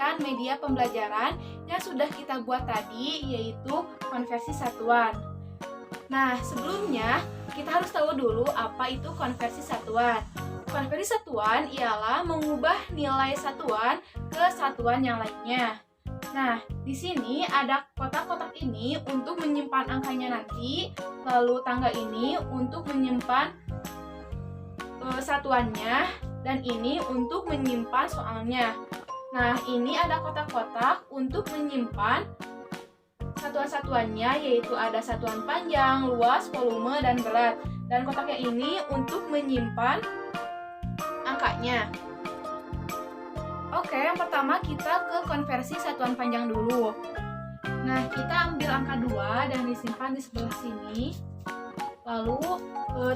menggunakan media pembelajaran yang sudah kita buat tadi, yaitu konversi satuan. Nah, sebelumnya kita harus tahu dulu apa itu konversi satuan. Konversi satuan ialah mengubah nilai satuan ke satuan yang lainnya. Nah, di sini ada kotak-kotak ini untuk menyimpan angkanya nanti, lalu tangga ini untuk menyimpan satuannya, dan ini untuk menyimpan soalnya. Nah, ini ada kotak-kotak untuk menyimpan satuan-satuannya, yaitu ada satuan panjang, luas, volume, dan berat. Dan kotaknya ini untuk menyimpan angkanya. Oke, yang pertama kita ke konversi satuan panjang dulu. Nah, kita ambil angka 2 dan disimpan di sebelah sini. Lalu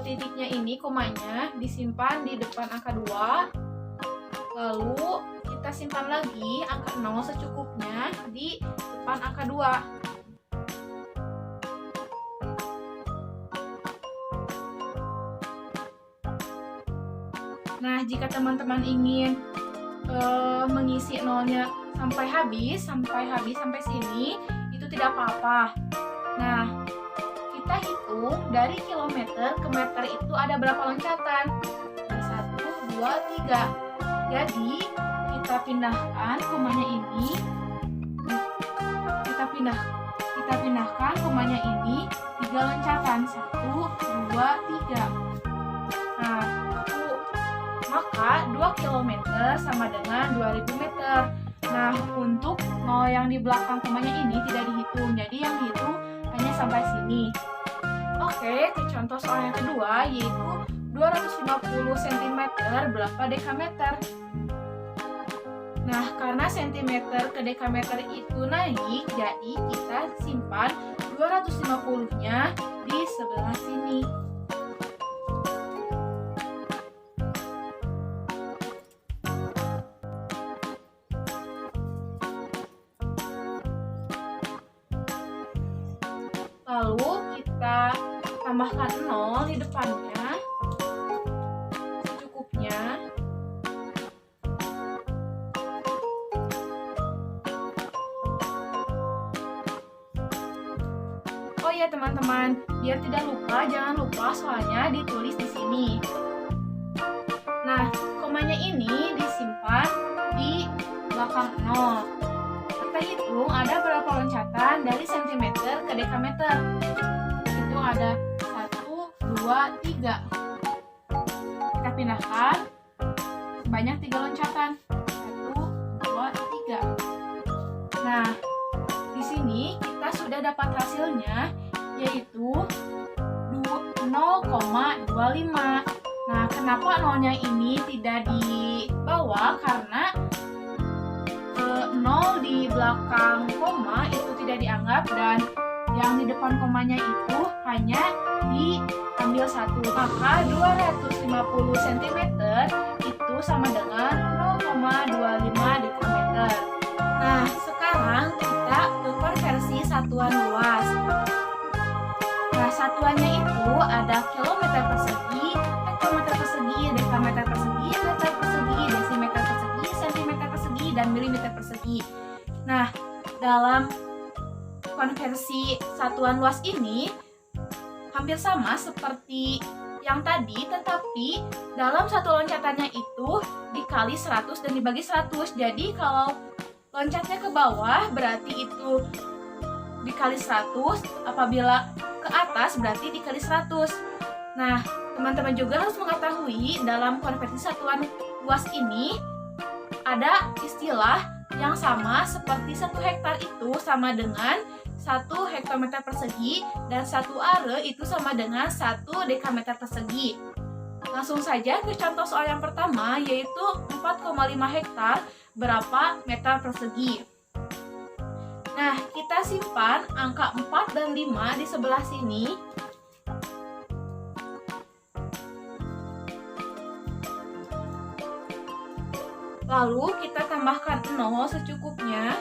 titiknya ini, komanya, disimpan di depan angka 2. Lalu kita simpan lagi angka 0 secukupnya di depan angka 2. Nah, jika teman-teman ingin mengisi nolnya sampai habis sampai sini, itu tidak apa-apa. Nah, kita hitung dari kilometer ke meter itu ada berapa loncatan? 1, 2, 3. Jadi, kita pindahkan komanya ini. Kita pindahkan komanya ini 3 loncatan. 1, 2, 3. Nah, maka 2 km sama dengan 2000 meter. Nah, untuk nol yang di belakang komanya ini tidak dihitung, jadi yang dihitung hanya sampai sini. Oke, ke contoh soal yang kedua, yaitu 250 cm berapa dekameter? Nah, karena cm ke dekameter itu naik, jadi kita simpan 250-nya di sebelah sini. Lalu kita tambahkan 0 di depannya secukupnya. Oh ya teman-teman, biar tidak lupa, jangan lupa soalnya ditulis di sini. Nah, komanya ini disimpan di belakang 0. Kita hitung ada berapa loncatan dari cm ke dekameter. Itu ada 1, 2, 3. Kita pindahkan sebanyak 3 loncatan. 1, 2, 3. Nah, di sini kita sudah dapat hasilnya, yaitu 0,25. Nah, kenapa nolnya ini tidak di bawah? Karena 0 di belakang koma itu tidak dianggap, dan yang di depan komanya itu hanya diambil 1. Maka 250 cm itu sama dengan 0,25 dekameter. Nah, sekarang kita ke konversi satuan luas. Nah, satuannya itu ada kilometer persegi, hektometer persegi, dekameter persegi, meter persegi, desimeter persegi, sentimeter persegi, dan milimeter persegi. Nah, dalam konversi satuan luas ini hampir sama seperti yang tadi, tetapi dalam satu loncatannya itu dikali 100 dan dibagi 100. Jadi kalau loncatnya ke bawah berarti itu dikali 100, apabila ke atas berarti dikali 100. Nah, teman-teman juga harus mengetahui dalam konversi satuan luas ini ada istilah yang sama seperti 1 hektar itu sama dengan 1 hektometer persegi, dan 1 are itu sama dengan 1 dekameter persegi. Langsung saja ke contoh soal yang pertama, yaitu 4,5 hektar berapa meter persegi. Nah, kita simpan angka 4 dan 5 di sebelah sini. Lalu kita tambahkan 0 secukupnya.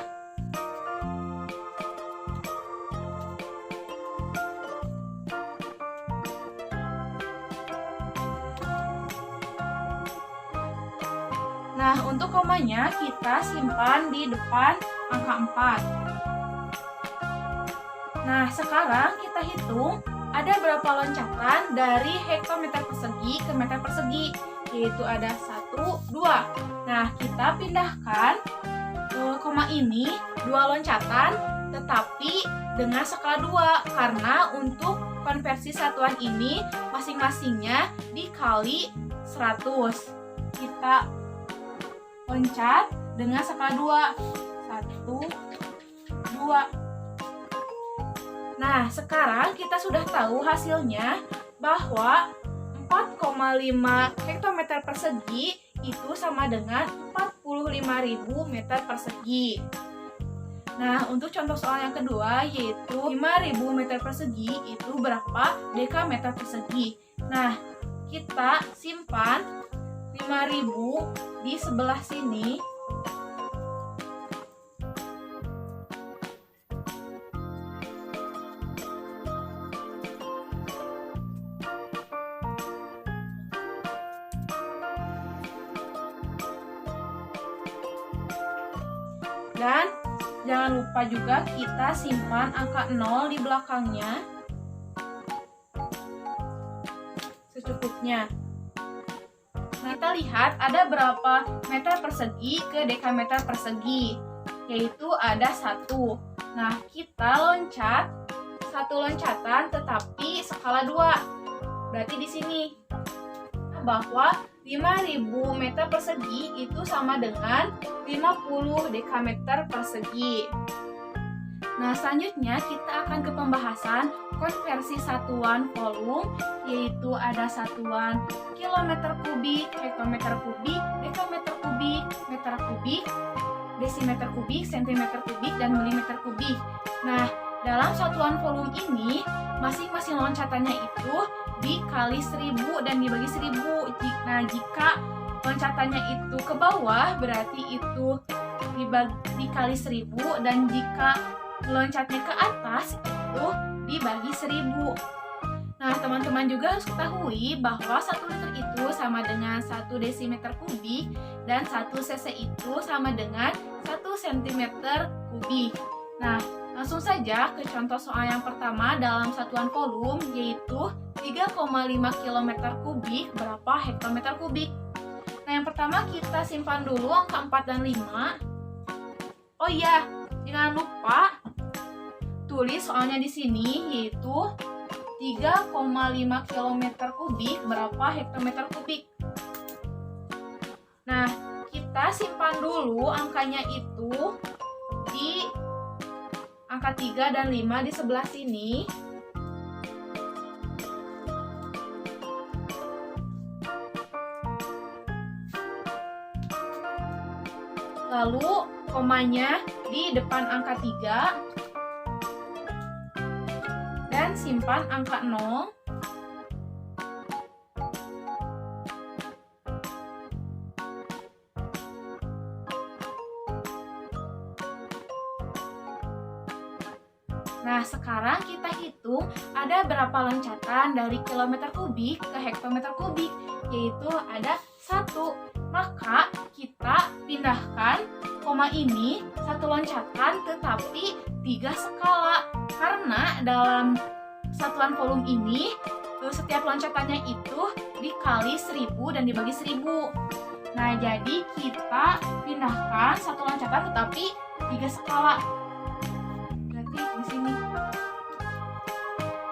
Nah, untuk komanya kita simpan di depan angka 4. Nah, sekarang kita hitung ada berapa loncatan dari hektometer persegi ke meter persegi, yaitu ada 1, 2. Nah, kita pindahkan koma ini 2 loncatan, tetapi dengan skala 2, karena untuk konversi satuan ini masing-masingnya dikali 100. Kita loncat dengan skala 2, 1, 2. Nah, sekarang kita sudah tahu hasilnya bahwa 4,5 hektometer persegi itu sama dengan 45.000 meter persegi. Nah, untuk contoh soal yang kedua yaitu 5.000 meter persegi itu berapa dekameter persegi. Nah, kita simpan 5.000 di sebelah sini. Dan jangan lupa juga kita simpan angka 0 di belakangnya secukupnya. Nah, kita lihat ada berapa meter persegi ke dekameter persegi, yaitu ada 1. Nah, kita loncat 1 loncatan tetapi skala 2. Berarti di sini bahwa 5.000 meter persegi itu sama dengan 50 dekameter persegi. Nah, selanjutnya kita akan ke pembahasan konversi satuan volume, yaitu ada satuan kilometer kubik, hektometer kubik, dekameter kubik, meter kubik, desimeter kubik, sentimeter kubik, dan milimeter kubik. Nah, dalam satuan volume ini masing-masing loncatannya itu dikali 1000 dan dibagi 1000. Nah, jika loncatannya itu ke bawah berarti itu dikali 1000, dan jika loncatnya ke atas itu dibagi 1000. Nah, teman-teman juga harus ketahui bahwa 1 liter itu sama dengan 1 desimeter kubik dan 1 cc itu sama dengan 1 centimeter kubik. Nah, langsung saja ke contoh soal yang pertama dalam satuan volume, yaitu 3,5 km kubik berapa hektometer kubik. Nah, yang pertama kita simpan dulu angka 4 dan 5. Oh iya, jangan lupa tulis soalnya di sini, yaitu 3,5 km kubik berapa hektometer kubik. Nah, kita simpan dulu angkanya itu di angka 3 dan 5 di sebelah sini. Lalu komanya di depan angka 3 dan simpan angka 0. Nah, sekarang kita hitung ada berapa loncatan dari kilometer kubik ke hektometer kubik, yaitu ada 1. Maka kita pindahkan koma ini 1 loncatan tetapi 3 skala, karena dalam satuan volume ini setiap loncatannya itu dikali 1000 dan dibagi 1000. Nah, jadi kita pindahkan 1 loncatan tetapi 3 skala. Berarti di sini.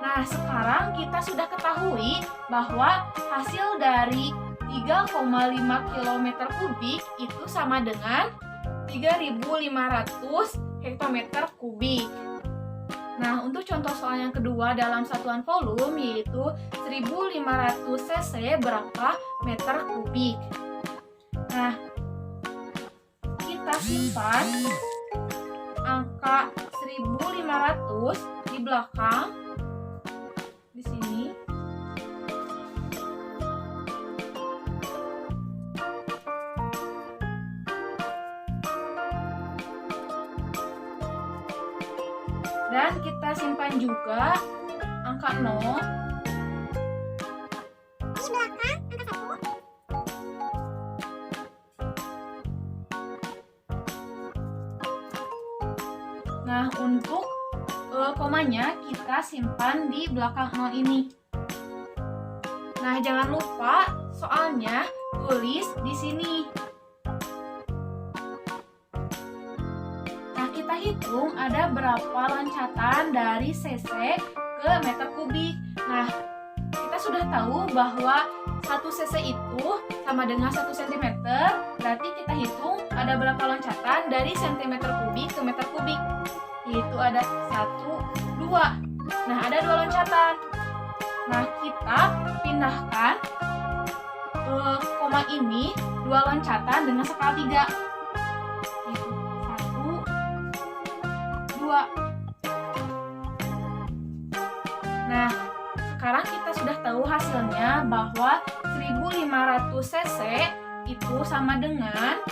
Nah, sekarang kita sudah ketahui bahwa hasil dari 3,5 km kubik itu sama dengan 3.500 hektometer kubik. Nah, untuk contoh soal yang kedua dalam satuan volume, yaitu 1.500 cc berapa meter kubik. Nah, kita simpan angka 1.500 di belakang di sini. Dan kita simpan juga angka 0 di belakang angka 1. Nah, untuk komanya kita simpan di belakang 0 ini. Nah, jangan lupa soalnya tulis di sini. Nah, kita hitung ada berapa loncatan dari cc ke meter kubik. Nah, kita sudah tahu bahwa 1 cc itu sama dengan 1 cm, berarti kita hitung ada berapa loncatan dari cm kubik ke meter kubik. Yaitu ada 1, 2. Nah, ada 2 loncatan. Nah, kita pindahkan koma ini 2 loncatan dengan skala 3. Yaitu 1, 2. Nah, sekarang kita sudah tahu hasilnya bahwa 1500 cc itu sama dengan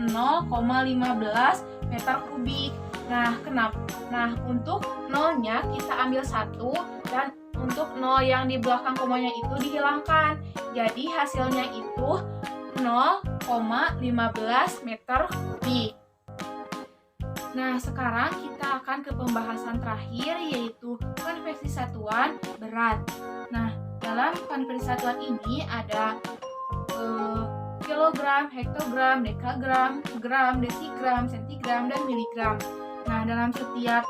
0,15 meter kubik. Nah, untuk nolnya kita ambil 1 dan untuk 0 yang di belakang komanya itu dihilangkan. Jadi hasilnya itu 0,15 meter kubik. Nah, sekarang kita akan ke pembahasan terakhir, yaitu konversi satuan berat. Nah, dalam konversi satuan ini ada kilogram, hektogram, dekagram, gram, desigram, sentigram, dan miligram. Nah, dalam setiap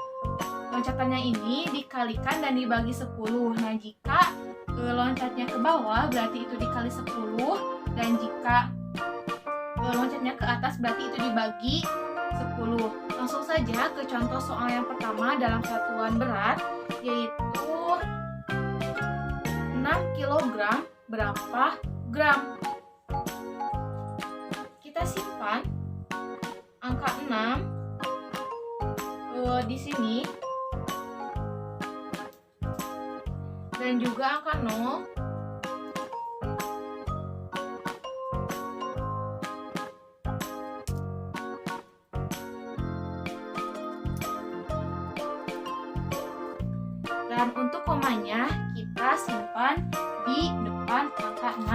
loncatannya ini dikalikan dan dibagi 10. Nah, jika loncatnya ke bawah berarti itu dikali 10, dan jika loncatnya ke atas berarti itu dibagi 10. Langsung saja ke contoh soal yang pertama dalam satuan berat, yaitu 6 kg berapa gram. Kita simpan angka 6 di sini dan juga angka 0 dan untuk komanya kita simpan di depan angka 6.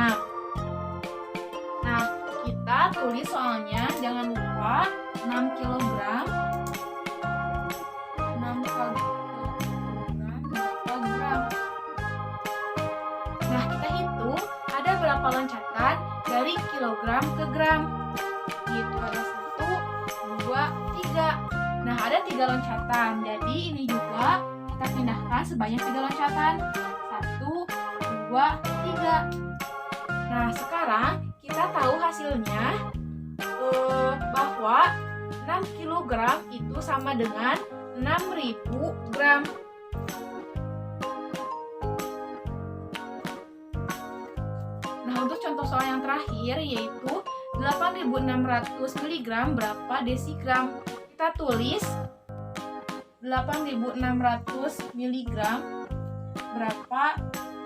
Nah, kita tulis soalnya, jangan lupa 6 kg berapa gram. Nah, kita hitung ada berapa loncatan dari kilogram ke gram. Itu ada 1, 2, 3. Nah, ada 3 loncatan. Jadi ini juga kita pindahkan sebanyak 3 loncatan. 1, 2, 3. Nah, sekarang kita tahu hasilnya bahwa 6 kg itu sama dengan 6.000 gram. Nah, untuk contoh soal yang terakhir yaitu 8.600 mg berapa desigram. Kita tulis 8.600 mg berapa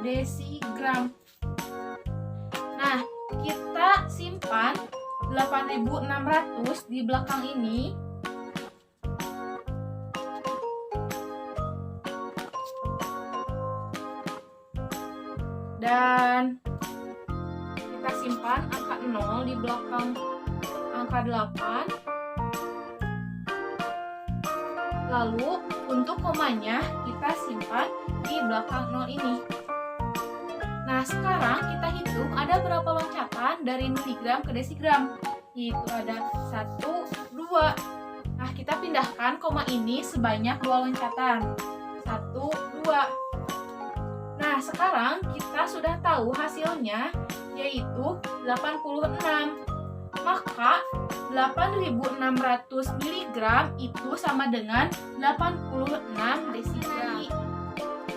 desigram. Nah, kita simpan 8.600 di belakang ini. Dan kita simpan angka 0 di belakang angka 8. Lalu untuk komanya kita simpan di belakang 0 ini. Nah, sekarang kita hitung ada berapa loncatan dari miligram ke desigram. Yaitu ada 1, 2. Nah, kita pindahkan koma ini sebanyak 2 loncatan. 1, 2. Nah, sekarang kita sudah tahu hasilnya, yaitu 86. Maka 8.600 mg itu sama dengan 86 desigram.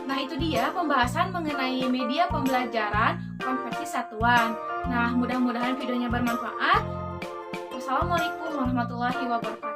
Nah, itu dia pembahasan mengenai media pembelajaran konversi satuan. Nah, mudah-mudahan videonya bermanfaat. Wassalamualaikum warahmatullahi wabarakatuh.